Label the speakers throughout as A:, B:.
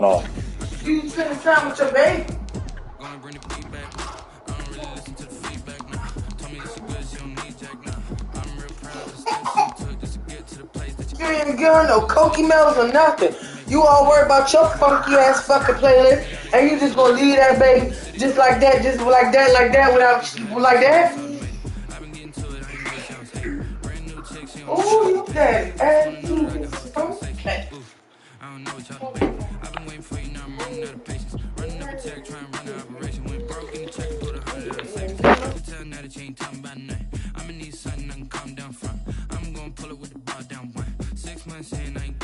A: No. You spending time with your baby?
B: Gonna bring the beat back. I don't really listen to the feedback now. Told me this is good, she don't need Jack now. I'm real proud of the steps you took just to get to the place that
A: You ain't giving no Cokie Melons or nothing. You all worried about your funky ass fucking playlist, and you just gonna leave that baby just like that, without like that?
B: I've been getting to it, I ain't know what y'all was hating. Brand new chick, she don't need
A: Ooh,
B: no
A: you
B: dating.
A: daddy
B: Just wanna
A: ass
B: know that I got
A: is
B: full conversation.
A: okay.
B: Ooh, I don't know what y'all debating. I've been waiting for you, now I'm running out of patience. Running up a check, trying to run the operation. Went broke in the check and put 100 out of savings. I can tell now that you ain't talking about nothing. I'ma need something I can calm down from. I'm gonna pull it with the ball down one. 6 months in, I ain't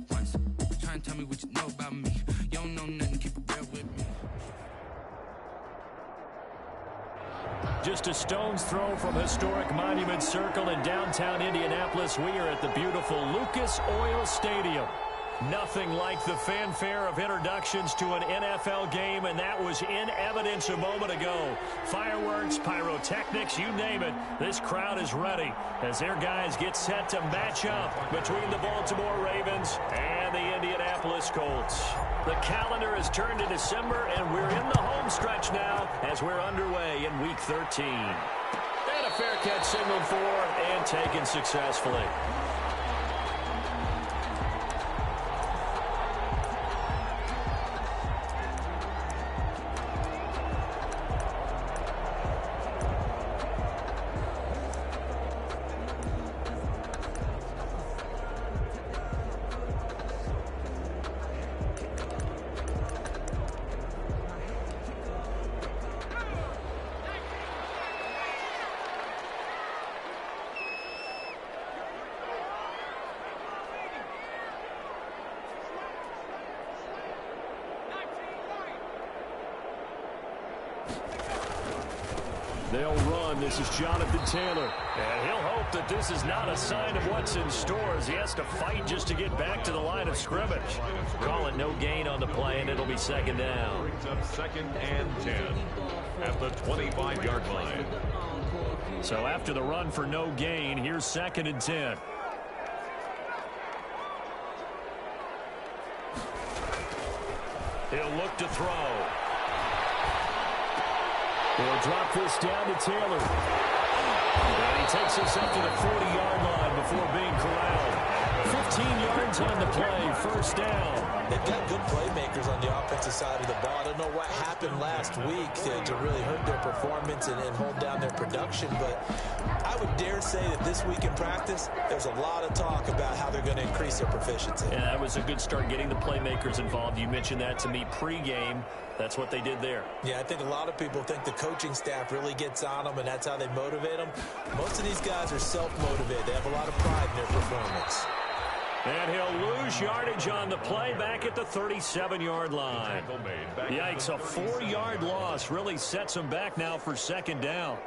B: once. Try and tell me what you know about me. You don't know nothing, keep it real with me.
C: Just a stone's throw from historic Monument Circle in downtown Indianapolis. We are at the beautiful Lucas Oil Stadium. Nothing like the fanfare of introductions to an NFL game, and that was in evidence a moment ago. Fireworks, pyrotechnics, you name it. This crowd is ready as their guys get set to match up between the Baltimore Ravens and the Indianapolis Colts. The calendar has turned to December, and we're in the home stretch now as we're underway in Week 13. And a fair catch signaled for and taken successfully. They'll run. This is Jonathan Taylor. And he'll hope that this is not a sign of what's in store as he has to fight just to get back to the line of scrimmage. Call it no gain on the play, and it'll be second down.
D: Brings up 2nd and 10 at the 25-yard line.
C: So after the run for no gain, here's 2nd and 10. He'll look to throw. They'll drop this down to Taylor. And he takes us up to the 40-yard line before being corralled. 15 yards on the play, first down.
E: They've got good playmakers on the offensive side of the ball. I don't know what happened last week to really hurt their performance and hold down their production, but I would dare say that this week in practice, there's a lot of talk about how they're going to increase their proficiency.
C: Yeah, that was a good start getting the playmakers involved. You mentioned that to me pregame. That's what they did there.
E: Yeah, I think a lot of people think the coaching staff really gets on them, and that's how they motivate them. Most of these guys are self-motivated. They have a lot of pride in their performance.
C: And he'll lose yardage on the play back at the 37-yard line. Yikes, a 4-yard loss really sets him back now for second down.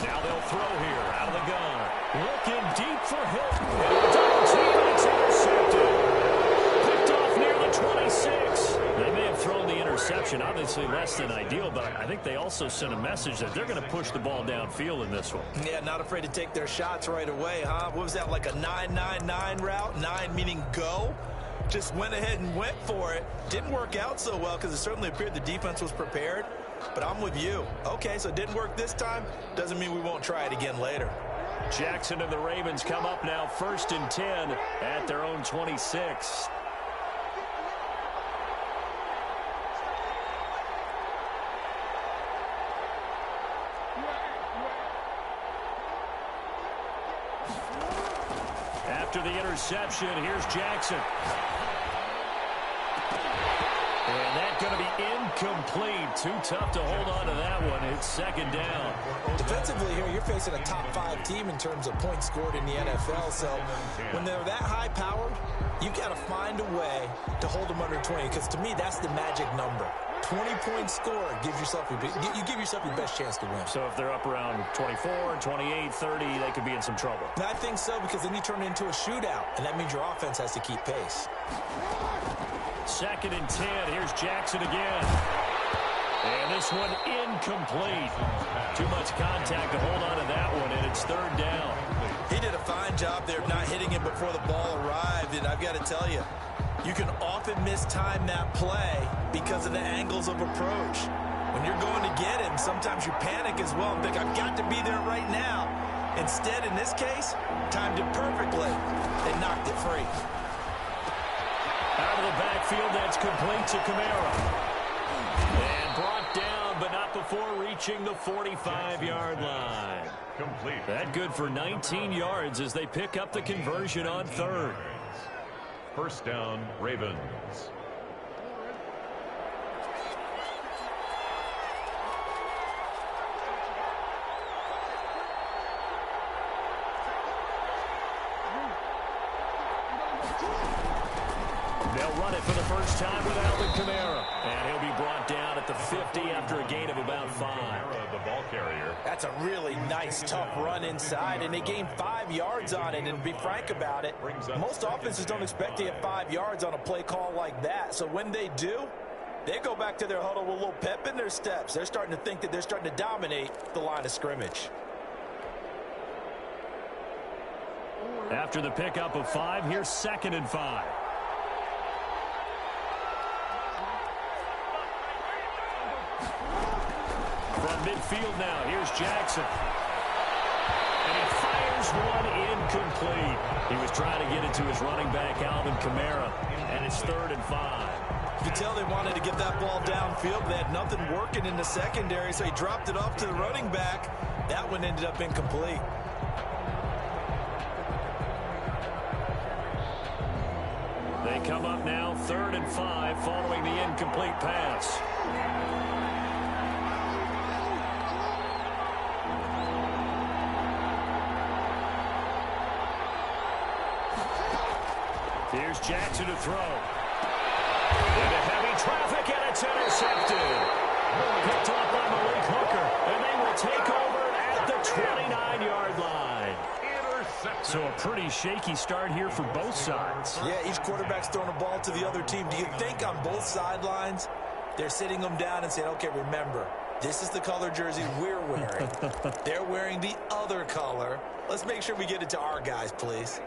C: Now they'll throw here out of the gun. Looking deep for Hilton. Double team, and it's intercepted. Picked off near the 26. They may have thrown the interception, obviously less than ideal, but I think they also sent a message that they're going to push the ball downfield in this one.
E: Yeah, not afraid to take their shots right away, huh? What was that, like a 9-9-9 route? 9 meaning go? Just went ahead and went for it. Didn't work out so well because it certainly appeared the defense was prepared. But I'm with you. Okay, so it didn't work this time. Doesn't mean we won't try it again later.
C: Jackson and the Ravens come up now 1st and 10 at their own 26. After the interception, here's Jackson. And that's going to be incomplete. Too tough to hold on to that one. It's second down.
E: Defensively here, you're facing a top 5 team in terms of points scored in the NFL. So when they're that high-powered, you've got to find a way to hold them under 20. Because to me, that's the magic number. 20-point score gives yourself you give yourself your best chance to win.
C: So if they're up around 24, 28, 30, they could be in some trouble.
E: And I think so, because then you turn it into a shootout, and that means your offense has to keep pace.
C: 2nd and 10. Here's Jackson again. And this one incomplete. Too much contact to hold on to that one, and it's 3rd down.
E: He did a fine job there of not hitting it before the ball arrived, and I've got to tell you, you can often mistime that play because of the angles of approach. When you're going to get him, sometimes you panic as well and think, I've got to be there right now. Instead, in this case, timed it perfectly and knocked it free.
C: Out of the backfield, that's complete to Kamara. And brought down, but not before reaching the 45-yard line.
D: Complete.
C: That good for 19 yards as they pick up the conversion on 3rd.
D: 1st down, Ravens.
C: They'll run it for the first time with Alvin Kamara. And he'll be brought down at the 50 after a gain of about 5.
D: The ball carrier.
E: That's a really nice, tough run inside, and they gained 5 yards on it. And to be frank about it, most offenses don't expect to get 5 yards on a play call like that. So when they do, they go back to their huddle with a little pep in their steps. They're starting to think that they're starting to dominate the line of scrimmage.
C: After the pickup of 5, here's 2nd and 5. From midfield now, here's Jackson. And he fires one incomplete. He was trying to get it to his running back, Alvin Kamara, and it's 3rd and 5.
E: You could tell they wanted to get that ball downfield. They had nothing working in the secondary, so he dropped it off to the running back. That one ended up incomplete.
C: They come up now, 3rd and 5, following the incomplete pass. Here's Jackson to throw. Into heavy traffic, and it's intercepted. Picked up by Malik Hooker, and they will take over at the 29-yard line. So a pretty shaky start here for both sides.
E: Yeah, each quarterback's throwing a ball to the other team. Do you think on both sidelines they're sitting them down and saying, okay, remember, this is the color jersey we're wearing. They're wearing the other color. Let's make sure we get it to our guys, please.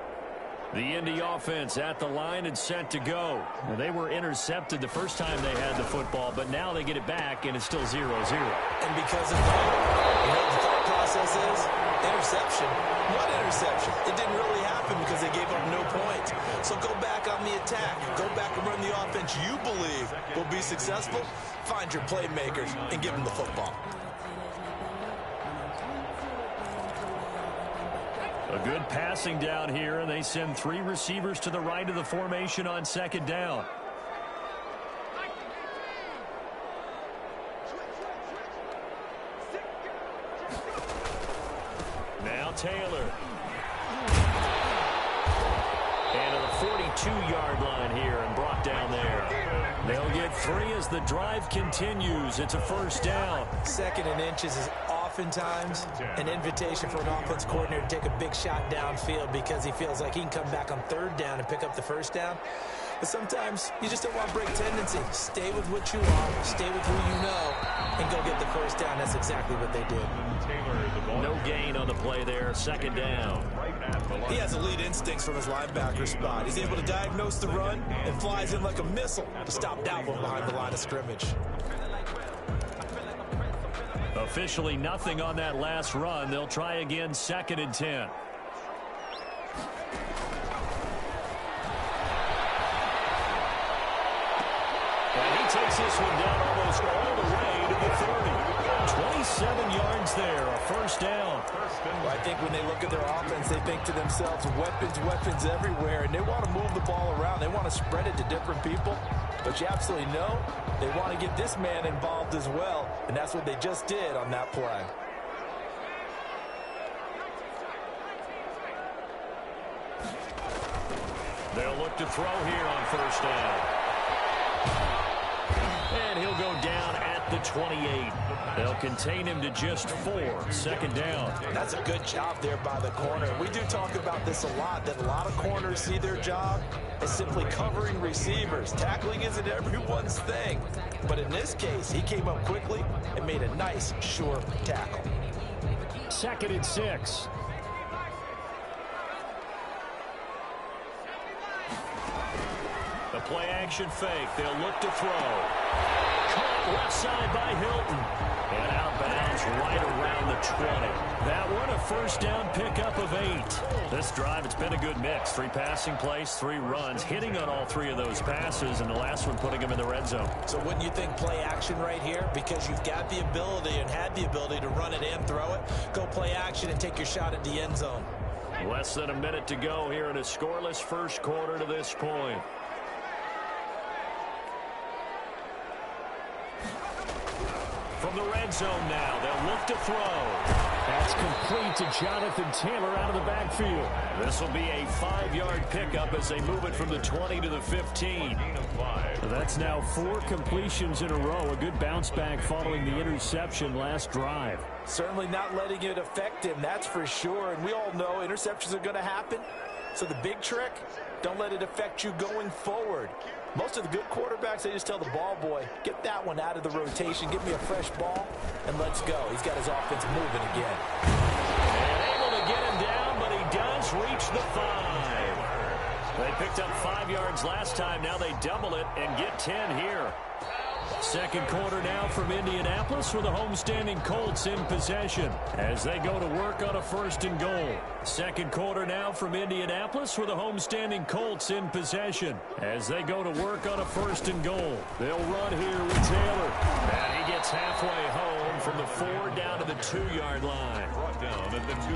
C: The Indy offense at the line and set to go. Well, they were intercepted the first time they had the football, but now they get it back, and it's still 0-0.
E: And because of that, you know what the thought process is? Interception. What interception? It didn't really happen because they gave up no points. So go back on the attack. Go back and run the offense you believe will be successful. Find your playmakers and give them the football.
C: A good passing down here, and they send 3 receivers to the right of the formation on 2nd down. Now Taylor. And to the 42-yard line here and brought down there. They'll get 3 as the drive continues. It's a 1st down.
E: 2nd and inches is oftentimes an invitation for an offense coordinator to take a big shot downfield because he feels like he can come back on 3rd down and pick up the 1st down. But sometimes you just don't want to break tendency. Stay with what you are, stay with who you know, and go get the 1st down. That's exactly what they did.
C: No gain on the play there, 2nd down.
E: He has elite instincts from his linebacker spot. He's able to diagnose the run and flies in like a missile to stop that one behind the line of scrimmage.
C: Officially nothing on that last run. They'll try again, 2nd and 10. And he takes this one down almost all the way to the 30. 27 yards there, a 1st down.
E: Well, I think when they look at their offense, they think to themselves, weapons, weapons everywhere, and they want to move the ball around. They want to spread it to different people. But you absolutely know they want to get this man involved as well, and that's what they just did on that play. They'll look to throw here on 1st down.
C: And he'll go down at the 28. They'll contain him to just 4. Second down.
E: That's a good job there by the corner. We do talk about this a lot, that a lot of corners see their job as simply covering receivers. Tackling isn't everyone's thing. But in this case, he came up quickly and made a nice, sure tackle.
C: 2nd and 6. The play action fake. They'll look to throw. Caught left side by Hilton. And out of bounds right around the 20. That one a first down pickup of 8. This drive, it's been a good mix. 3 passing plays, 3 runs, hitting on all 3 of those passes, and the last one putting him in the red zone.
E: So wouldn't you think play action right here? Because you've got the ability and had the ability to run it and throw it. Go play action and take your shot at the end zone.
C: Less than a minute to go here in a scoreless first quarter to this point. From the red zone now, they'll look to throw. That's complete to Jonathan Taylor out of the backfield. This will be a 5-yard pickup as they move it from the 20 to the 15. That's now 4 completions in a row. A good bounce back following the interception last drive.
E: Certainly not letting it affect him, that's for sure. And we all know interceptions are going to happen. So the big trick, don't let it affect you going forward. Most of the good quarterbacks, they just tell the ball boy, get that one out of the rotation, give me a fresh ball, and let's go. He's got his offense moving again.
C: And able to get him down, but he does reach the 5. They picked up 5 yards last time. Now they double it and get 10 here. Second quarter now from Indianapolis with the homestanding Colts in possession as they go to work on a 1st and goal. Second quarter now from Indianapolis with the homestanding Colts in possession as they go to work on a 1st and goal. They'll run here with Taylor. And he gets halfway home from the 4 down to the 2-yard line.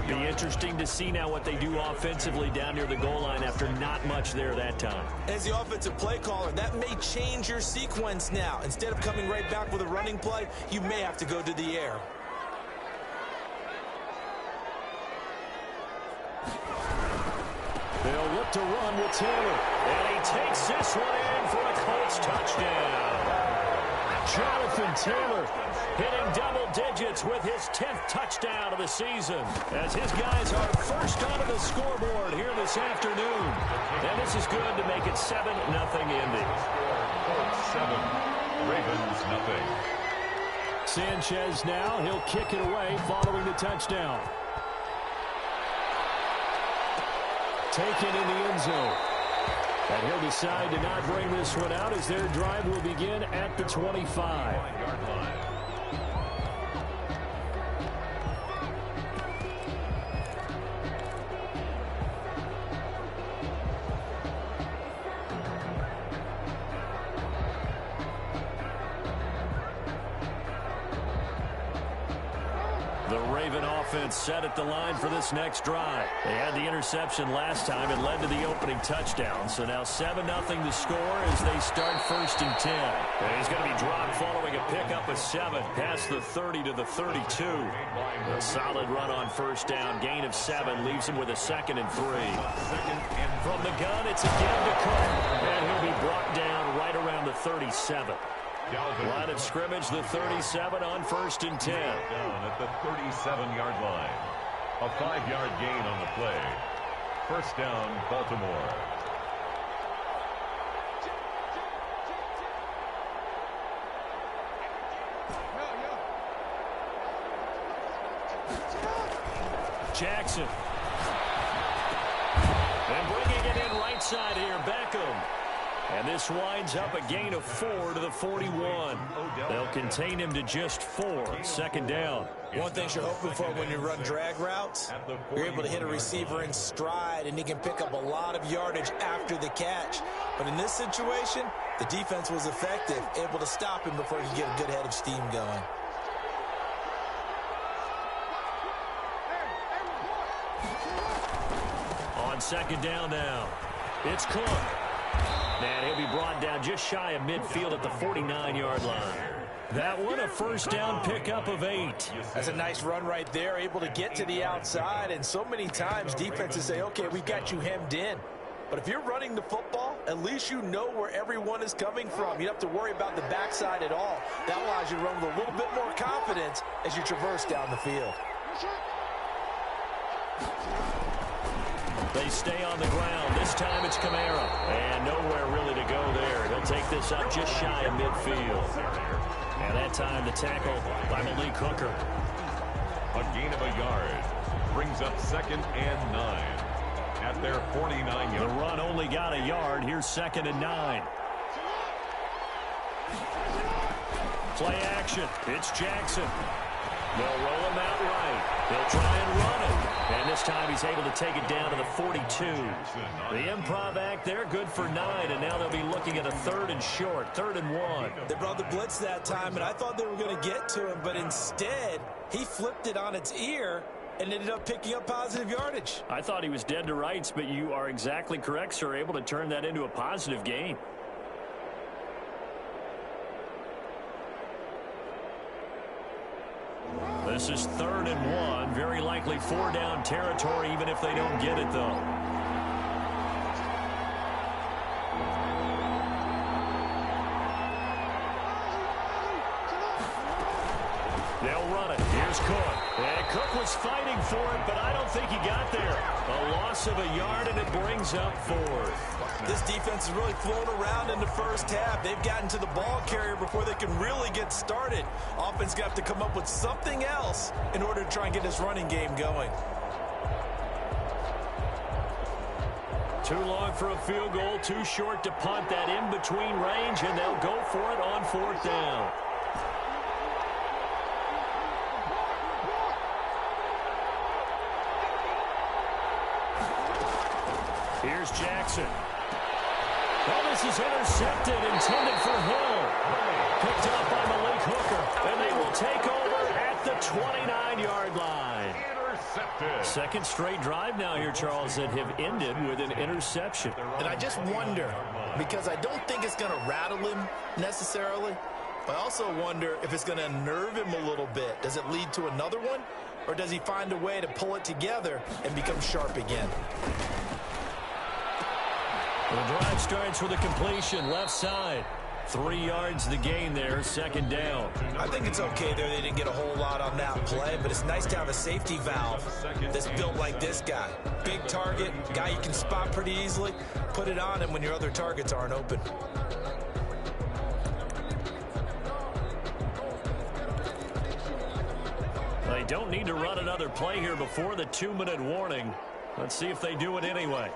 C: Be interesting to see now what they do offensively down near the goal line after not much there that time.
E: As the offensive play caller, that may change your sequence now. Instead of coming right back with a running play, you may have to go to the air.
C: They'll look to run with Taylor. And he takes this one in for a Colts touchdown. Jonathan Taylor hitting double digits with his 10th touchdown of the season as his guys are first onto the scoreboard here this afternoon. And this is good to make it 7-0 Indy.
D: 7, Ravens nothing.
C: Sanchez now, he'll kick it away following the touchdown. Taken in the end zone. And he'll decide to not bring this one out as their drive will begin at the 25. The Raven offense set at the line for this next drive. They had the interception last time and led to the opening touchdown. So now 7-0 to score as they start 1st and 10. And he's going to be dropped following a pickup of 7 past the 30 to the 32. A solid run on 1st down. Gain of 7 leaves him with a 2nd and 3. From the gun, it's again to Cook. And he'll be brought down right around the 37. Line of scrimmage, the 37 on 1st and 10.
D: Down at the 37-yard line. A 5-yard gain on the play. 1st down, Baltimore.
C: Jackson. And bringing it in right side here, Beckham. And this winds up a gain of 4 to the 41. They'll contain him to just 4. 2nd down.
E: One thing you're hoping for when you run drag routes, you're able to hit a receiver in stride, and he can pick up a lot of yardage after the catch. But in this situation, the defense was effective, able to stop him before he could get a good head of steam going.
C: On 2nd down now, it's Cook. And he'll be brought down just shy of midfield at the 49-yard line. That one, a 1st down pickup of 8.
E: That's a nice run right there, able to get to the outside. And so many times defenses say, okay, we've got you hemmed in. But if you're running the football, at least you know where everyone is coming from. You don't have to worry about the backside at all. That allows you to run with a little bit more confidence as you traverse down the field.
C: They stay on the ground. This time it's Kamara. And nowhere really to go there. He'll take this up just shy of midfield. And that time the tackle by Malik Hooker.
D: A gain of a yard brings up 2nd and 9 at their 49-yard.
C: The run only got a yard. Here's 2nd and 9. Play action. It's Jackson. They'll roll him out right. They'll try and run it. And this time he's able to take it down to the 42. The improv act there, good for 9. And now they'll be looking at a 3rd and short, 3rd and 1.
E: They brought the blitz that time, and I thought they were going to get to him. But instead, he flipped it on its ear and ended up picking up positive yardage.
C: I thought he was dead to rights, but you are exactly correct, sir. Able to turn that into a positive gain. This is 3rd and 1. Very likely 4-down territory, even if they don't get it, though. They'll run it. Here's Cook. And Cook was fighting for it, but I don't think he got there. A loss of a yard, and it brings up 4th.
E: This defense has really flown around in the first half. They've gotten to the ball carrier before they can really get started. Offense got to come up with something else in order to try and get this running game going.
C: Too long for a field goal, too short to punt. That in-between range, and they'll go for it on 4th down. Here's Jackson. Well, this is intercepted, intended for Hill. Picked up by Malik Hooker, and they will take over at the 29-yard line.
D: Intercepted.
C: Second straight drive now here, Charles, that have ended with an interception.
E: And I just wonder, because I don't think it's going to rattle him necessarily, but I also wonder if it's going to unnerve him a little bit. Does it lead to another one, or does he find a way to pull it together and become sharp again?
C: The drive starts with a completion, left side. 3 yards the gain there, 2nd down.
E: I think it's okay there. They didn't get a whole lot on that play, but it's nice to have a safety valve that's built like this guy. Big target, guy you can spot pretty easily. Put it on him when your other targets aren't open.
C: They don't need to run another play here before the 2-minute warning. Let's see if they do it anyway.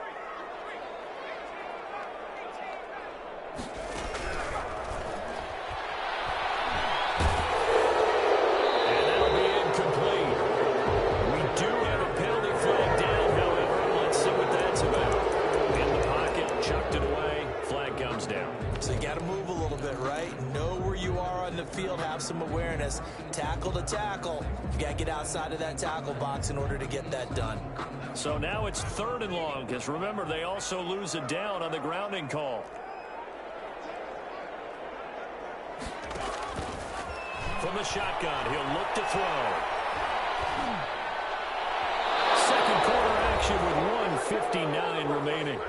E: Field, have some awareness. Tackle to tackle. You got to get outside of that tackle box in order to get that done.
C: So now it's 3rd and long, because remember, they also lose a down on the grounding call. From the shotgun, he'll look to throw. Second quarter action with 1:59 remaining.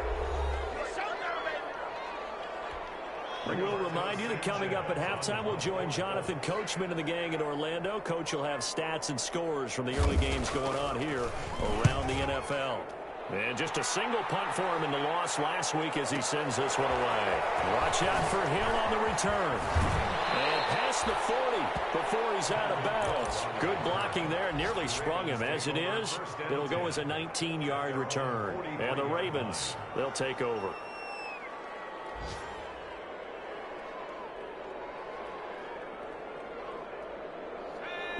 C: We'll remind you that coming up at halftime, we'll join Jonathan Coachman and the gang in Orlando. Coach will have stats and scores from the early games going on here around the NFL. And just a single punt for him in the loss last week as he sends this one away. Watch out for Hill on the return. And past the 40 before he's out of bounds. Good blocking there, nearly sprung him. As it is, it'll go as a 19-yard return. And the Ravens, they'll take over.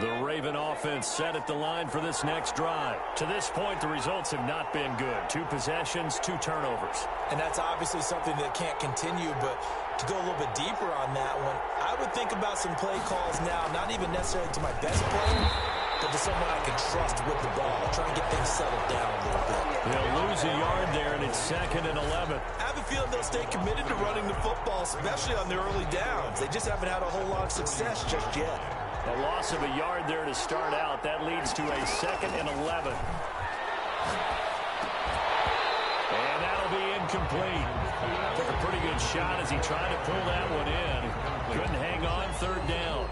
C: The Raven offense set at the line for this next drive. To this point, the results have not been good. 2 possessions, 2 turnovers.
E: And that's obviously something that can't continue, but to go a little bit deeper on that one, I would think about some play calls now, not even necessarily to my best player, but to someone I can trust with the ball. Try and get things settled down a little bit.
C: They'll lose a yard there, and it's 2nd and 11.
E: I have a feeling they'll stay committed to running the football, especially on the early downs. They just haven't had a whole lot of success just yet.
C: A loss of a yard there to start out. That leads to a 2nd and 11. And that'll be incomplete. good shot as he tried to pull that one in. Couldn't hang on, third down.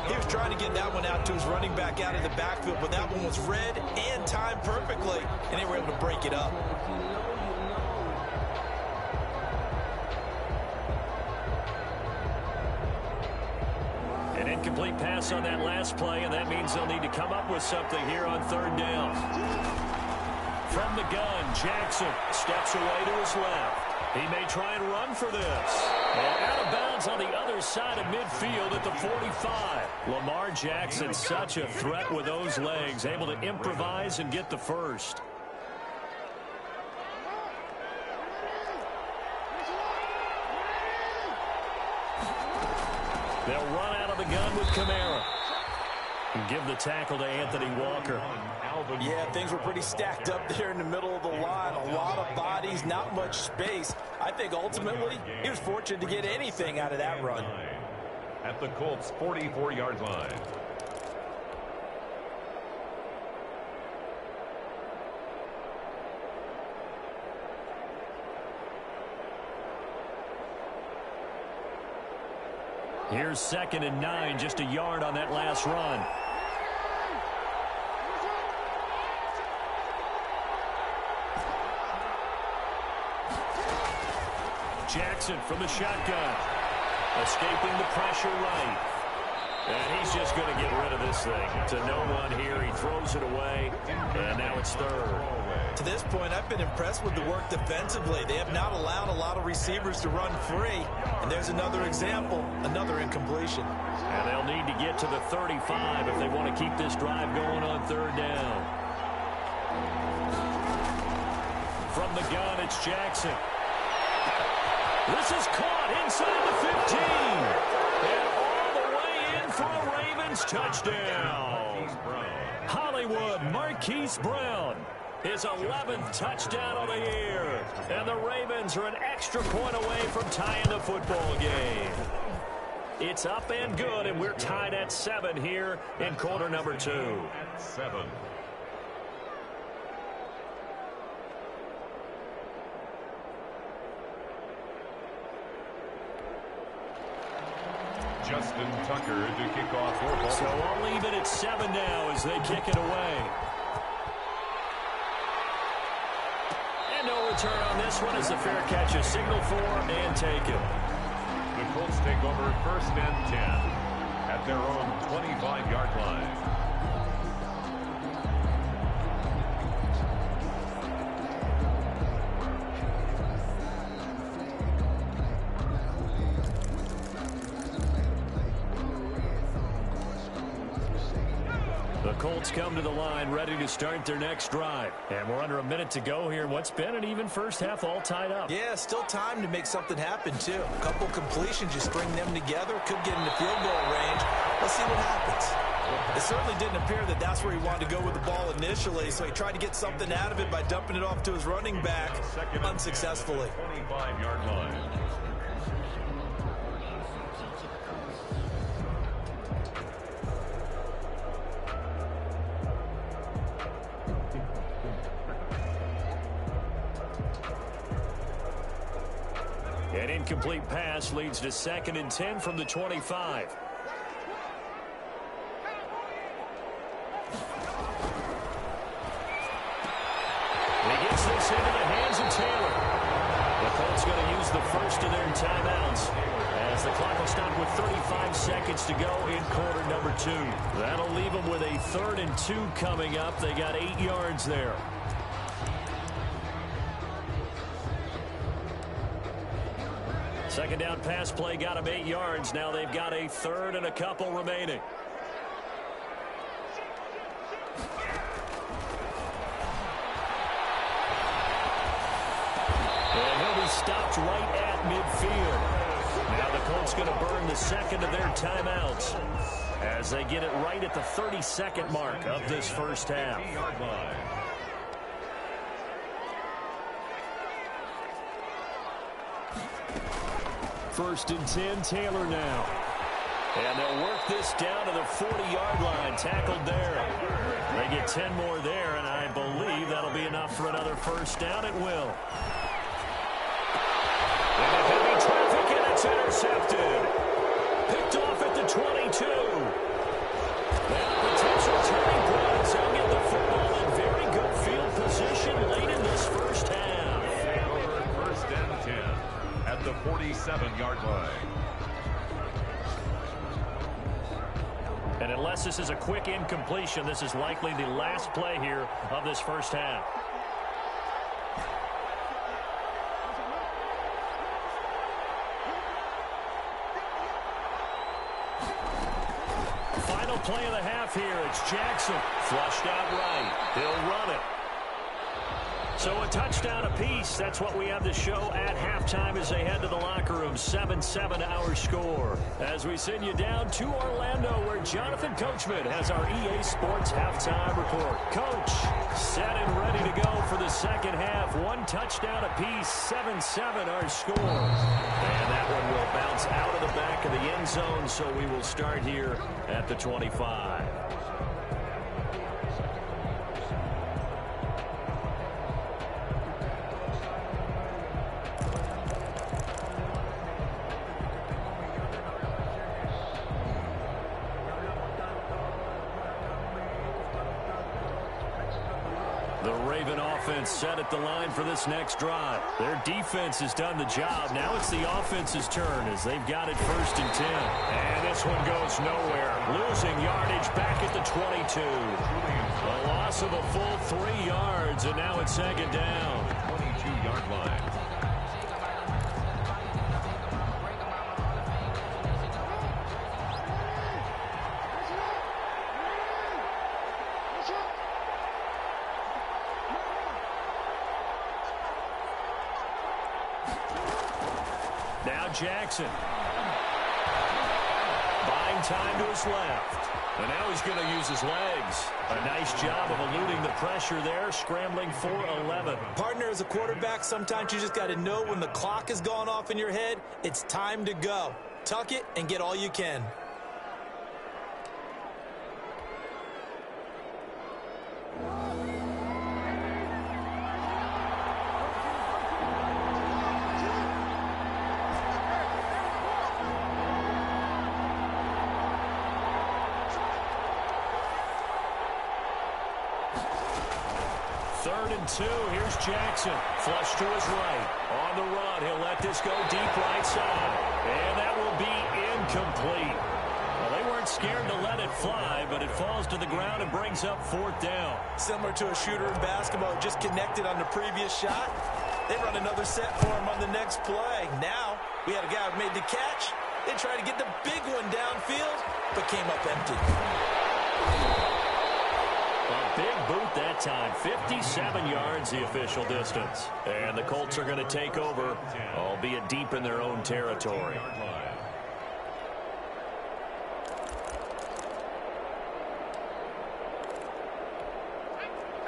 E: He was trying to get that one out to his running back out of the backfield, but that one was read and timed perfectly, and they were able to break it up.
C: An incomplete pass on that last play, and that means they'll need to come up with something here on third down. From the gun, Jackson steps away to his left. He may try and run for this. And out of bounds on the other side of midfield at the 45. Lamar Jackson, such a threat with those legs, able to improvise and get the first. They'll run out of the gun with Kamara. And give the tackle to Anthony Walker.
E: Yeah, things were pretty stacked up there in the middle of the line. A lot of bodies, not much space. I think ultimately he was fortunate to get anything out of that run.
D: At the Colts' 44-yard line.
C: Here's 2nd and 9, just a yard on that last run. Jackson from the shotgun. Escaping the pressure right. And he's just going to get rid of this thing. To no one here. He throws it away. And now it's third.
E: To this point, I've been impressed with the work defensively. They have not allowed a lot of receivers to run free. And there's another example, another incompletion.
C: And they'll need to get to the 35 if they want to keep this drive going on third down. From the gun, it's Jackson. This is caught inside the 15. And all the way in for a Ravens touchdown. Hollywood Marquise Brown. His 11th touchdown of the year. And the Ravens are an extra point away from tying the football game. It's up and good, and we're tied at 7 here in quarter number 2.
D: At 7. Justin Tucker to kick off for Baltimore.
C: So I'll leave it at 7 now as they kick it away. And no return on this one as the fair catch is signaled for and taken.
D: The Colts take over 1st and 10 at their own 25-yard line.
C: The Colts come to the line ready to start their next drive. And we're under a minute to go here. What's been an even first half all tied up.
E: Yeah, still time to make something happen, too. A couple completions, you string them together, could get into field goal range. Let's see what happens. It certainly didn't appear that that's where he wanted to go with the ball initially, so he tried to get something out of it by dumping it off to his running back unsuccessfully.
D: 25-yard line.
C: An incomplete pass leads to 2nd and 10 from the 25. He gets this into the hands of Taylor. The Colts going to use the first of their timeouts as the clock will stop with 35 seconds to go in quarter number 2. That'll leave them with a 3rd and 2 coming up. They got 8 yards there. Second down pass play got them 8 yards. Now they've got a 3rd and a couple remaining. And he'll be stopped right at midfield. Now the Colts going to burn the 2nd of their timeouts as they get it right at the 32nd mark of this first half.
D: 50-yard line.
C: First and 10, Taylor now. And they'll work this down to the 40-yard line. Tackled there. They get 10 more there, and I believe that'll be enough for another first down. It will. And a heavy It's intercepted. Picked off at the 22. Now potential turning point. They'll get the football in very good field position late in this first half.
D: Over first and 10 at the 47-yard line.
C: And unless this is a quick incompletion, this is likely the last play here of this first half. Final play of the half here. It's Jackson. Flushed out right. He'll run it. So a touchdown apiece. That's what we have to show at halftime as they head to the locker room. 7-7 our score. As we send you down to Orlando, where Jonathan Coachman has our EA Sports halftime report. Coach, set and ready to go for the second half. One touchdown apiece. 7-7 our score. And that one will bounce out of the back of the end zone, so we will start here at the 25. Set at the line for this next drive. Their defense has done the job. Now it's the offense's turn as they've got it 1st and 10. And this one goes nowhere. Losing yardage back at the 22. A loss of a full 3 yards, and now it's 2nd down.
D: 22-yard line.
C: Jackson. Buying time to his left. And now he's going to use his legs. A nice job of eluding the pressure there, scrambling for 11.
E: Partner, as a quarterback, sometimes you just got to know when the clock has gone off in your head, it's time to go. Tuck it and get all you can.
C: Here's Jackson. Flush to his right. On the run. He'll let this go deep right side. And that will be incomplete. Well, they weren't scared to let it fly, but it falls to the ground and brings up 4th down.
E: Similar to a shooter in basketball, just connected on the previous shot. They run another set for him on the next play. Now, we had a guy who made the catch. They tried to get the big one downfield, but came up empty.
C: A big boot that time. 57 yards the official distance. And the Colts are going to take over, albeit deep in their own territory.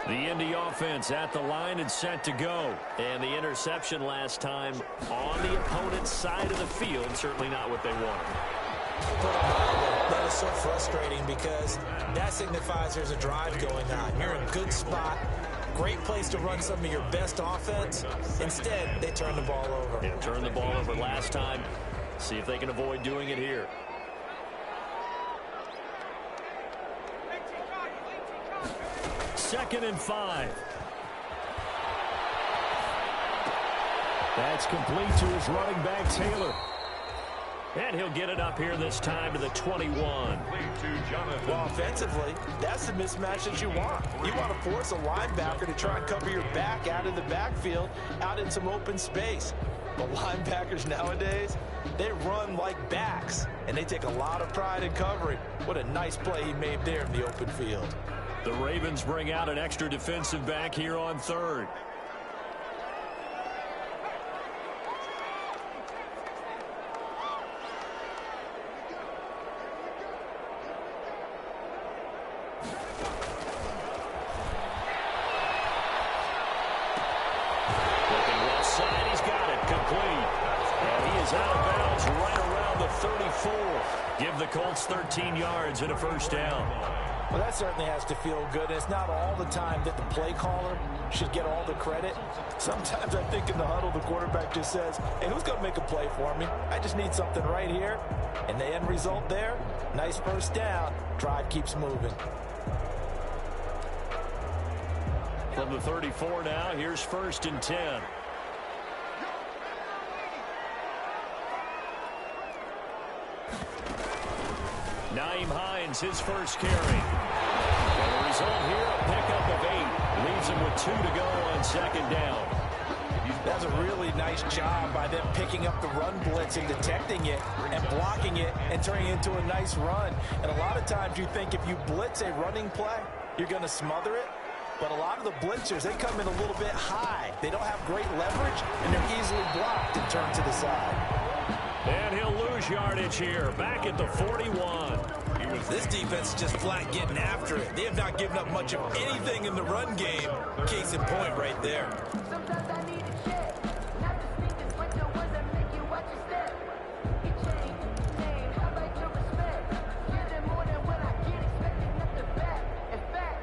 C: The Indy offense at the line and set to go. And the interception last time on the opponent's side of the field. Certainly not what they wanted.
E: That is so frustrating because that signifies there's a drive going on. You're in a good spot. Great place to run some of your best offense. Instead, they turn the ball over.
C: Yeah, turned the ball over last time. See if they can avoid doing it here. Second and 5. That's complete to his running back, Taylor. And he'll get it up here this time to the 21.
E: Well, offensively, that's the mismatch that you want. You want to force a linebacker to try and cover your back out of the backfield, out in some open space. But linebackers nowadays, they run like backs, and they take a lot of pride in covering. What a nice play he made there in the open field.
C: The Ravens bring out an extra defensive back here on 3rd.
E: Give the Colts 13 yards and a 1st down. Well, that certainly has to feel good. And it's not all the time that the play caller should get all the credit. Sometimes I think in the huddle, the quarterback just says, hey, who's going to make a play for me? I just need something right here. And the end result there, nice first down. Drive keeps moving.
C: From the 34 now, here's 1st and 10. Nyheim Hines, his first carry. And the result here, a pickup of 8. Leaves him with 2 to go on 2nd down.
E: That's a really nice job by them picking up the run blitz and detecting it and blocking it and turning it into a nice run. And a lot of times you think if you blitz a running play, you're going to smother it. But a lot of the blitzers, they come in a little bit high. They don't have great leverage, and they're easily blocked and turned to the side.
C: And he'll lose yardage here, back at the 41.
E: This defense is just flat getting after it. They have not given up much of anything in the run game. Case in point right there.
F: Sometimes I need a check, not the sneakers, but the ones that make you watch your step. You change, how about your respect? Give them more than what I get, expecting nothing back. In fact,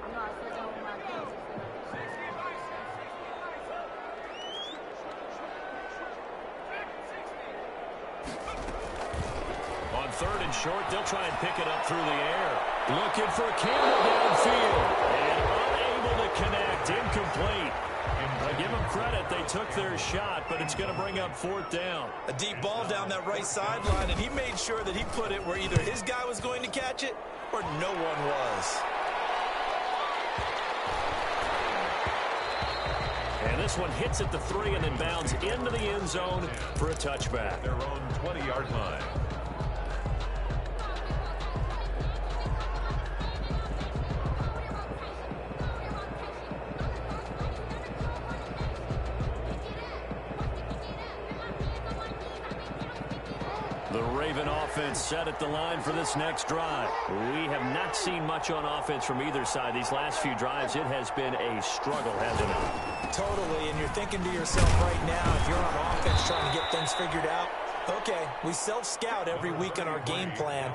F: I know I said that with my kids.
C: On 3rd and short, they'll try and pick it up through the air. Looking for Campbell downfield. And unable to connect. Incomplete. I give them credit. They took their shot, but it's going to bring up 4th down.
E: A deep ball down that right sideline, and he made sure that he put it where either his guy was going to catch it or no one was.
C: And this one hits at the 3 and then bounds into the end zone for a touchback.
D: Their own 20-yard line.
C: The Raven offense set at the line for this next drive. We have not seen much on offense from either side. These last few drives, it has been a struggle, hasn't it?
E: Totally, and you're thinking to yourself right now, if you're on offense trying to get things figured out, okay, we self-scout every week on our game plan.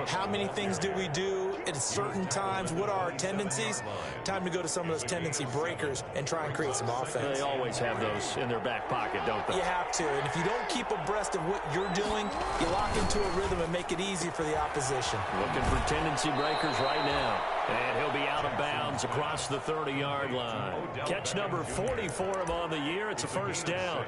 E: How many things do we do at certain times? What are our tendencies? Time to go to some of those tendency breakers and try and create some offense.
C: They always have those in their back pocket, don't they?
E: You have to, and if you don't keep abreast of what you're doing, you lock into a rhythm and make it easy for the opposition.
C: Looking for tendency breakers right now. And he'll be out of bounds across the 30-yard line. Catch number 40 for him on the year. It's a 1st down.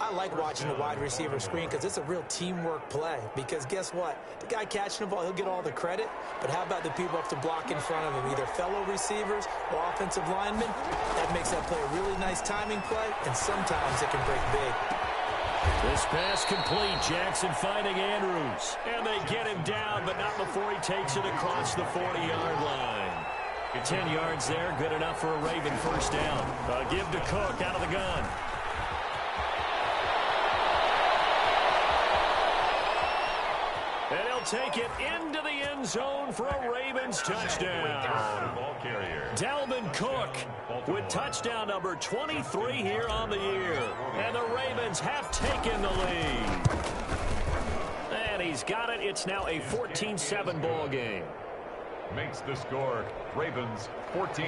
E: I like watching the wide receiver screen because it's a real teamwork play. Because guess what? The guy catching the ball, he'll get all the credit. But how about the people up to block in front of him, either fellow receivers or offensive linemen? That makes that play a really nice timing play, and sometimes it can break big.
C: This pass complete. Jackson finding Andrews. And they get him down, but not before he takes it across the 40-yard line. 10 yards there, good enough for a Raven 1st down. Give to Cook out of the gun. And he'll take it into the end zone for a Ravens touchdown.
D: Ball carrier.
C: Dalvin Cook with touchdown number 23 here on the year. And the Ravens have taken the lead. And he's got it. It's now a 14-7 ball game.
D: Makes the score Ravens 14,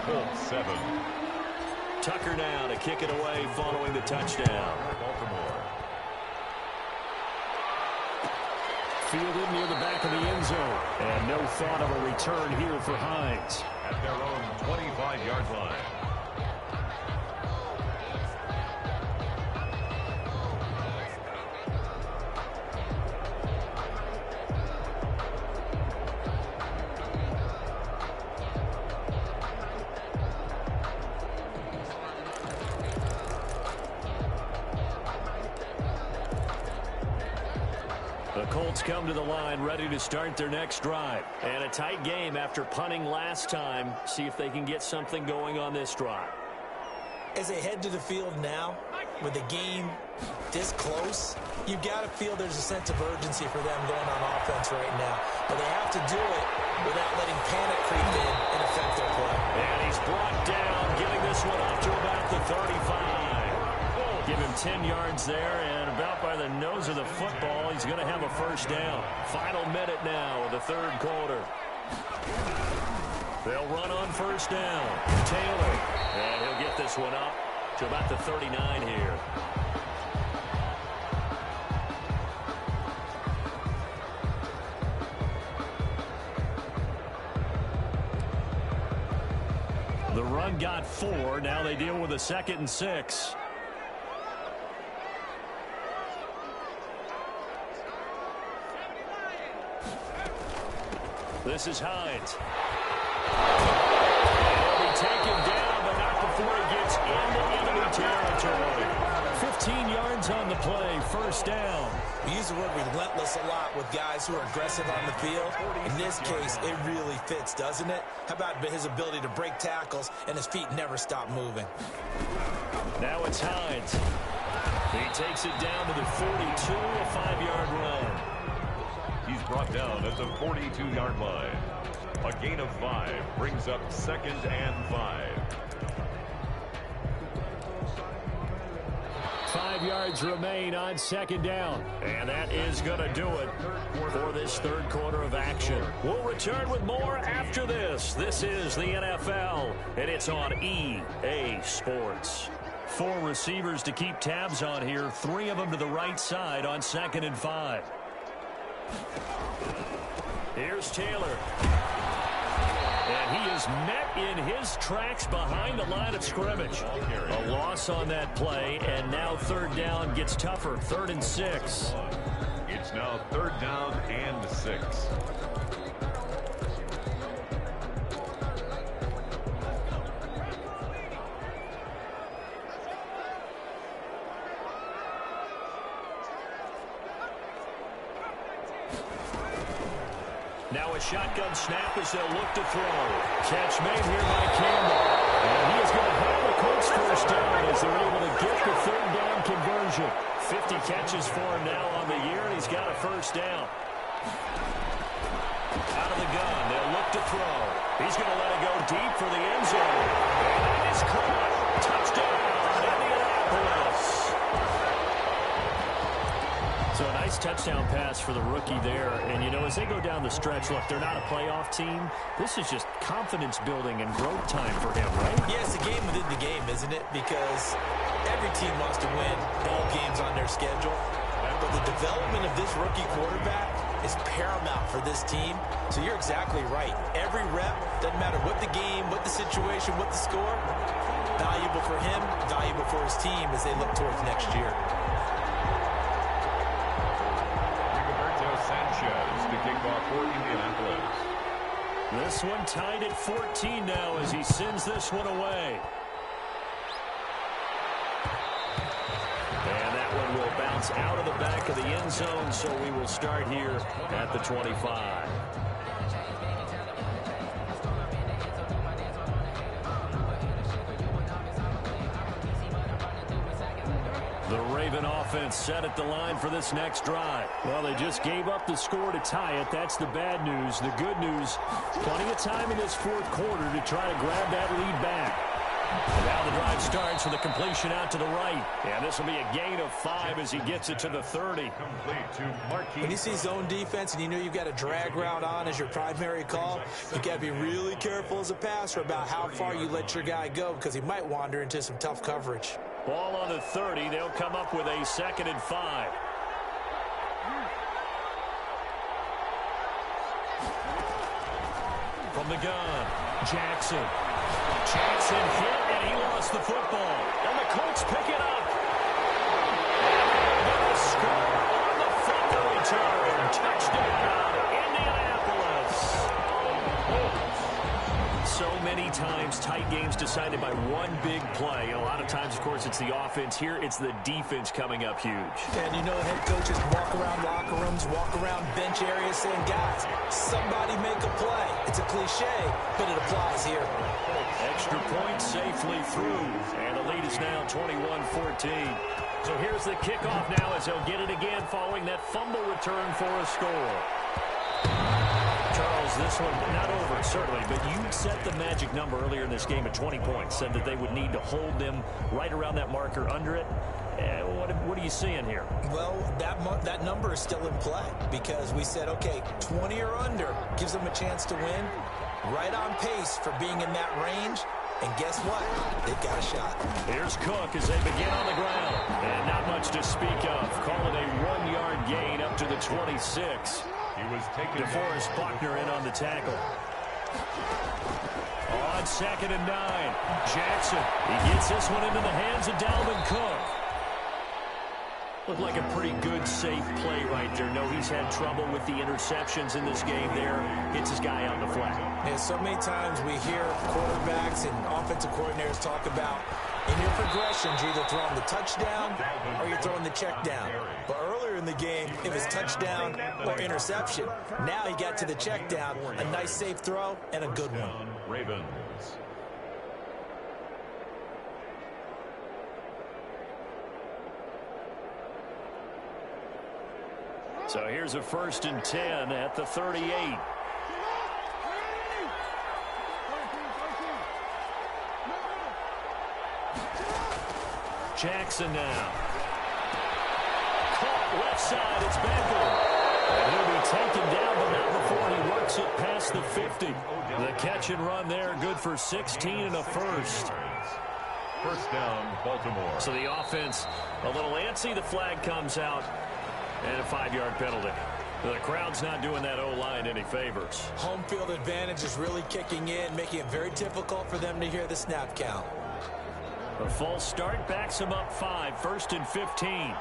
D: Colts 7.
C: Tucker now to kick it away following the touchdown.
D: Baltimore.
C: Fielded near the back of the end zone. And no thought of a return here for Hines.
D: At their own 25-yard line.
C: The Colts come to the line ready to start their next drive. And a tight game after punting last time. See if they can get something going on this drive.
E: As they head to the field now, with the game this close, you've got to feel there's a sense of urgency for them going on offense right now. But they have to do it without letting panic creep in and affect their play.
C: And he's brought down, giving this one up to about the 35. Give him 10 yards there, and about by the nose of the football, he's going to have a 1st down. Final minute now of the 3rd quarter. They'll run on first down. Taylor. And he'll get this one up to about the 39 here. The run got 4. Now they deal with a 2nd and 6. This is Hines. He'll be taken down, but not before he gets into enemy territory. 15 yards on the play, first down.
E: We use the word relentless a lot with guys who are aggressive on the field. In this case, it really fits, doesn't it? How about his ability to break tackles and his feet never stop moving?
C: Now it's Hines. He takes it down to the 42, a 5-yard run.
D: He's brought down at the 42-yard line. A gain of 5 brings up 2nd and 5.
C: 5 yards remain on 2nd down. And that is going to do it for this 3rd quarter of action. We'll return with more after this. This is the NFL, and it's on EA Sports. 4 receivers to keep tabs on here. 3 of them to the right side on 2nd and 5. Here's Taylor. And he is met in his tracks behind the line of scrimmage. A loss on that play, and now 3rd down gets tougher. 3rd and 6.
D: It's now 3rd down and 6.
C: Now a shotgun snap as they'll look to throw. Catch made here by Campbell. And he is going to have the Colts first down as they're able to get the 3rd down conversion. 50 catches for him now on the year, and he's got a first down. Out of the gun, they'll look to throw. He's going to let it go deep for the end zone. And it is caught. Touchdown, Indianapolis. So a nice touchdown pass for the rookie there. And, you know, as they go down the stretch, look, they're not a playoff team. This is just confidence building and growth time for him, right?
E: Yeah, it's a game within the game, isn't it? Because every team wants to win ball games on their schedule. But the development of this rookie quarterback is paramount for this team. So you're exactly right. Every rep, doesn't matter what the game, what the situation, what the score, valuable for him, valuable for his team as they look towards next year.
D: Sanchez to kick off for Indianapolis.
C: This one tied at 14 now as he sends this one away. And that one will bounce out of the back of the end zone, so we will start here at the 25. The Raven offense set at the line for this next drive. Well, they just gave up the score to tie it. That's the bad news. The good news, plenty of time in this 4th quarter to try to grab that lead back. And now the drive starts with a completion out to the right. And this will be a gain of 5 as he gets it to the 30.
D: Complete to Marquis.
E: When you see zone defense and you know you've got a drag route on as your primary call, you got to be really careful as a passer about how far you let your guy go because he might wander into some tough coverage.
C: Ball on the 30. They'll come up with a 2nd and 5. From the gun, Jackson. Jackson hit, and he lost the football. And the Colts pick it up. And they're going to score on the fumble return. Touchdown, Indianapolis. So many times, tight games decided by one big play. A lot of times, of course, it's the offense. Here, it's the defense coming up huge.
E: And you know, head coaches walk around locker rooms, walk around bench areas saying, guys, somebody make a play. It's a cliche, but it applies here.
C: Extra point safely through. And the lead is now 21-14. So here's the kickoff now as they'll get it again following that fumble return for a score. Charles, this one not over, certainly, but you set the magic number earlier in this game at 20 points, said that they would need to hold them right around that marker under it. What are you seeing here?
E: Well, that number is still in play because we said, okay, 20 or under gives them a chance to win. Right on pace for being in that range. And guess what? They've got a shot.
C: Here's Cook as they begin on the ground. And not much to speak of. Call it a 1-yard gain up to the 26.
D: He was taken.
C: DeForest Buckner in on the tackle. On 2nd and 9. Jackson. He gets this one into the hands of Dalvin Cook. Looked like a pretty good, safe play right there. No, he's had trouble with the interceptions in this game there. Hits his guy on the flat.
E: And so many times we hear quarterbacks and offensive coordinators talk about in your progressions, you're either throwing the touchdown or you're throwing the check down. But earlier in the game, it was touchdown or interception. Now he got to the check down, a nice safe throw, and a good one.
D: Ravens.
C: So here's a 1st and 10 at the 38. Jackson now. Caught left side. It's Becker. And he'll be taken down, but not before he works it past the 50. The catch and run there, good for 16 and a first.
D: First down, Baltimore.
C: So the offense a little antsy. The flag comes out. And a 5-yard penalty. The crowd's not doing that O-line any favors.
E: Home field advantage is really kicking in, making it very difficult for them to hear the snap count.
C: A false start backs him up 5, 1st and 15.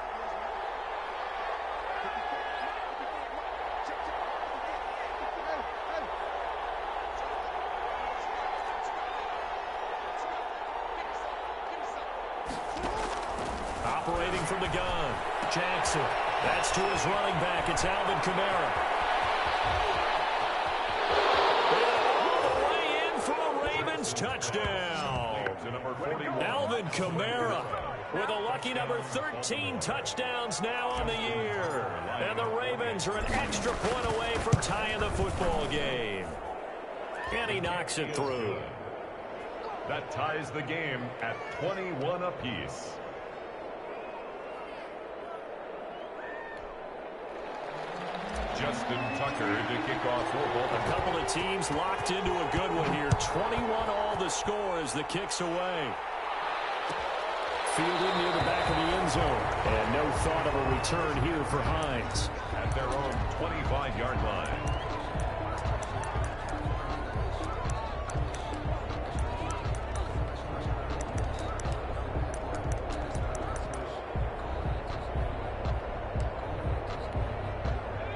C: Operating from the gun, Jackson. That's to his running back. It's Alvin Kamara. All the way in for a Ravens touchdown. Alvin Kamara with a lucky number 13 touchdowns now on the year. And the Ravens are an extra point away from tying the football game. And he knocks it through.
D: That ties the game at 21 apiece. Justin Tucker to kick off for Baltimore.
C: A couple of teams locked into a good one here. 21 all the score as the kick's away. Fielded near the back of the end zone. And no thought of a return here for Hines.
D: At their own 25-yard line.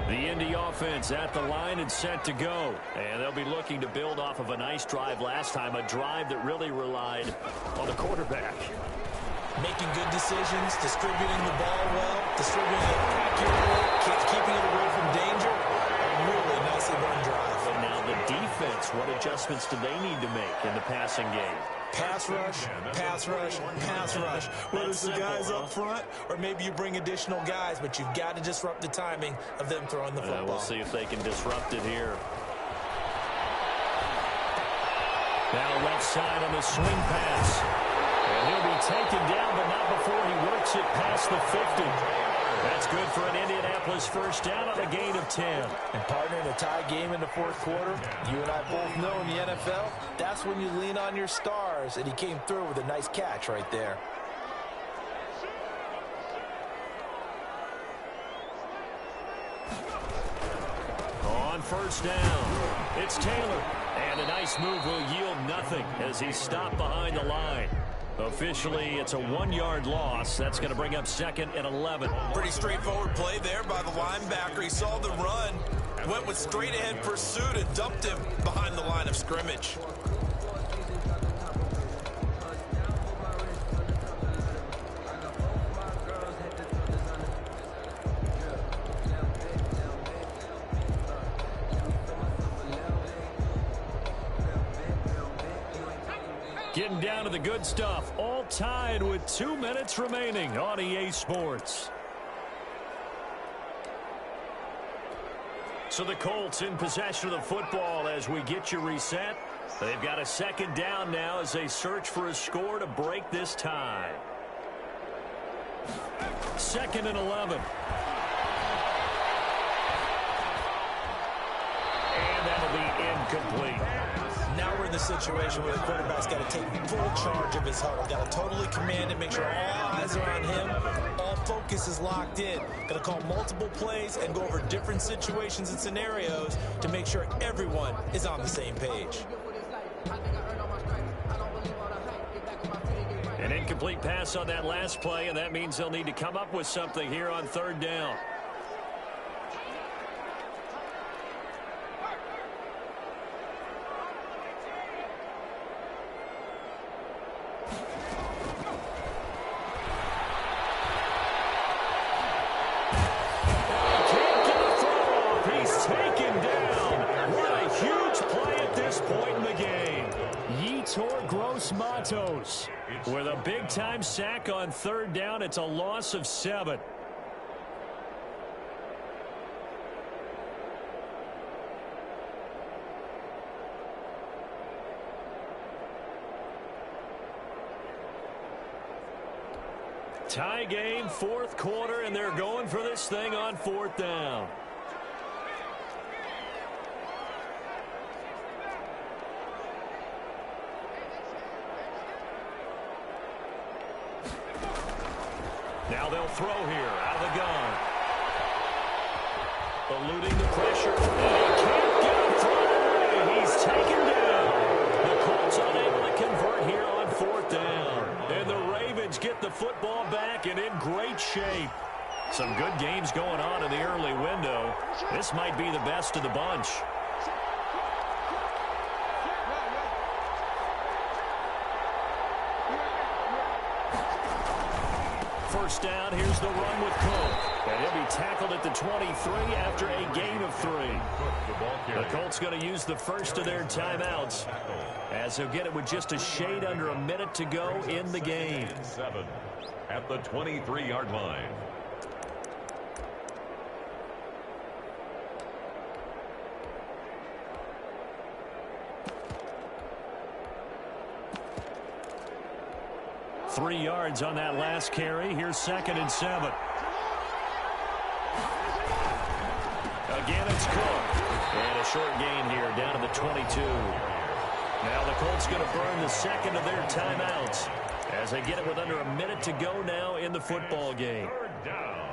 C: The Indy offense at the line and set to go. And they'll be looking to build off of a nice drive last time, a drive that really relied on the quarterback.
E: Making good decisions, distributing the ball well, distributing it accurately, keeping it away from danger. A really nicely run drive.
C: But now the defense, what adjustments do they need to make in the passing game?
E: Pass rush, pass rush, pass rush. Whether it's the guys up front or maybe you bring additional guys, but you've got to disrupt the timing of them throwing the football.
C: We'll see if they can disrupt it here. Now left side on the swing pass. And he'll be taken down, but not before he works it past the 50. That's good for an Indianapolis first down on a gain of 10.
E: And partner, in a tie game in the fourth quarter, you and I both know in the NFL, that's when you lean on your stars, and he came through with a nice catch right there.
C: On first down, it's Taylor. And a nice move will yield nothing as he's stopped behind the line. Officially, it's a 1-yard loss. That's going to bring up 2nd and 11.
E: Pretty straightforward play there by the linebacker. He saw the run, went with straight-ahead pursuit, and dumped him behind the line of scrimmage.
C: Getting down to the good stuff. All tied with 2 minutes remaining on EA Sports. So the Colts in possession of the football as we get you reset. They've got a 2nd down now as they search for a score to break this tie. 2nd and 11. And that'll be incomplete.
E: Now we're in the situation where the quarterback's got to take full charge of his huddle. Got to totally command it, make sure all eyes are on him. All focus is locked in. Got to call multiple plays and go over different situations and scenarios to make sure everyone is on the same page.
C: An incomplete pass on that last play, and that means they'll need to come up with something here on 3rd down. Matos with a big-time sack on 3rd down. It's a loss of 7. Tie game, 4th quarter, and they're going for this thing on 4th down. Now they'll throw here out of the gun. Eluding the pressure. He can't get him through. He's taken down. The Colts unable to convert here on 4th down. And the Ravens get the football back and in great shape. Some good games going on in the early window. This might be the best of the bunch. First down, here's the run with Cook. And he'll be tackled at the 23 after a gain of 3. The Colts going to use the first of their timeouts, as he'll get it with just a shade under a minute to go in the game.
D: 7 at the 23-yard line.
C: Three yards on that last carry. Here's 2nd and 7. Again, it's Cook. And a short gain here down to the 22. Now the Colts going to burn the second of their timeouts as they get it with under a minute to go now in the football game.
D: 3rd down.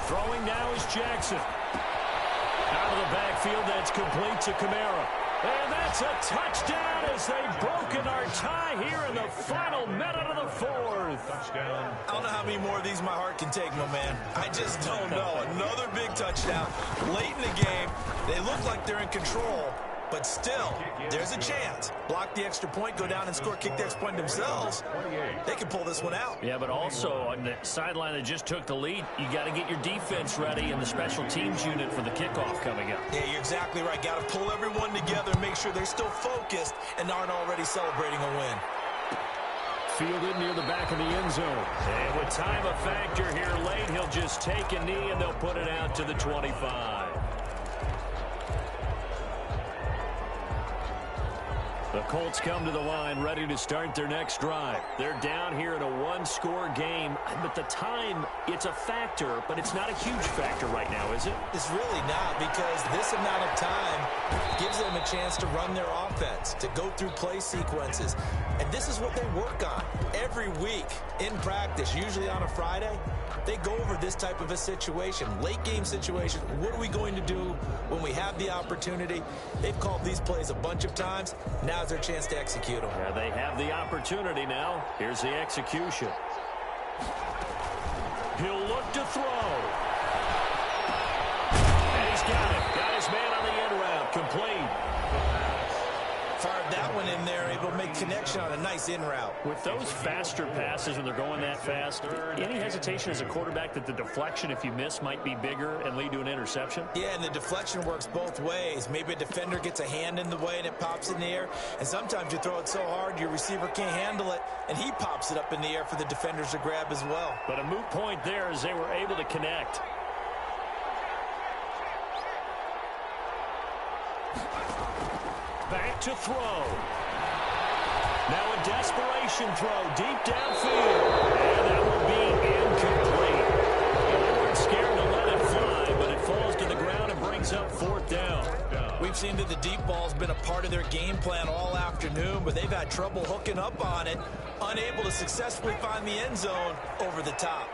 C: Throwing now is Jackson. Out of the backfield, that's complete to Kamara. And that's a touchdown as they've broken our tie here in the final minute of the 4th.
D: Touchdown.
E: I don't know how many more of these my heart can take, my man. I just don't know. Another big touchdown. Late in the game, they look like they're in control, but still, there's a chance. Block the extra point, go down and score, kick the extra point themselves. They can pull this one out.
C: Yeah, but also on the sideline that just took the lead, you got to get your defense ready and the special teams unit for the kickoff coming up.
E: Yeah, you're exactly right. Got to pull everyone together, make sure they're still focused and aren't already celebrating a win.
C: Fielded near the back of the end zone. And with time a factor here late, he'll just take a knee and they'll put it out to the 25. The Colts come to the line ready to start their next drive. They're down here in a one-score game. But the time, it's a factor, but it's not a huge factor right now, is it?
E: It's really not, because this amount of time gives them a chance to run their offense, to go through play sequences. And this is what they work on every week in practice, usually on a Friday. They go over this type of a situation, late game situation. What are we going to do when we have the opportunity? They've called these plays a bunch of times. Now's their chance to execute them.
C: Yeah, they have the opportunity now. Here's the execution. He'll look to throw. And he's got it. Got his man on the end route. Complete.
E: fired that one in there, able to make connection on a nice in route.
C: With those faster passes when they're going that fast, any hesitation as a quarterback that the deflection, if you miss, might be bigger and lead to an interception?
E: Yeah, and the deflection works both ways. Maybe a defender gets a hand in the way and it pops in the air, and sometimes you throw it so hard your receiver can't handle it, and he pops it up in the air for the defenders to grab as well.
C: But a moot point there as they were able to connect. Back to throw. Now a desperation throw deep downfield. And that will be incomplete. They weren't scared to let it fly, but it falls to the ground and brings up fourth down.
E: We've seen that the deep ball's been a part of their game plan all afternoon, but they've had trouble hooking up on it, unable to successfully find the end zone over the top.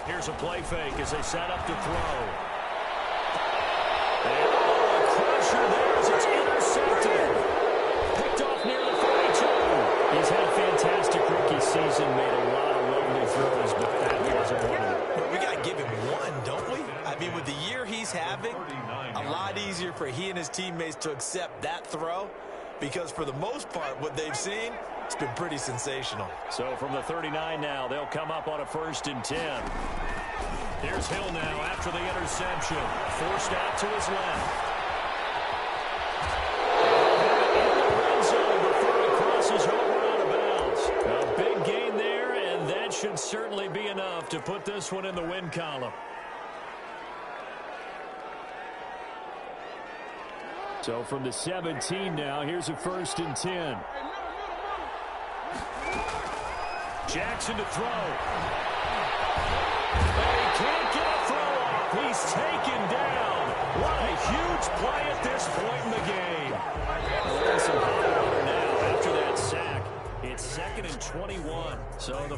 C: Here's a play fake as they set up to throw. And a crusher there as it's intercepted. Picked off near the 42. He's had a fantastic rookie season, made a lot of lovely throws, but that wasn't one of them.
E: But we got to give him one, don't we? I mean, with the year he's having, a lot easier for he and his teammates to accept that throw, because for the most part, what they've seen, it's been pretty sensational.
C: So from the 39 now, they'll come up on a 1st and 10. Here's Hill now after the interception. Forced out to his left. In the red zone before he crosses over out of bounds. A big gain there, and that should certainly be enough to put this one in the win column. So from the 17 now, here's a 1st and 10. Jackson to throw. And he can't get a throw off. He's taken down. What a huge play at this point in the game. Well, some hot water now after that sack. It's 2nd and 21. So the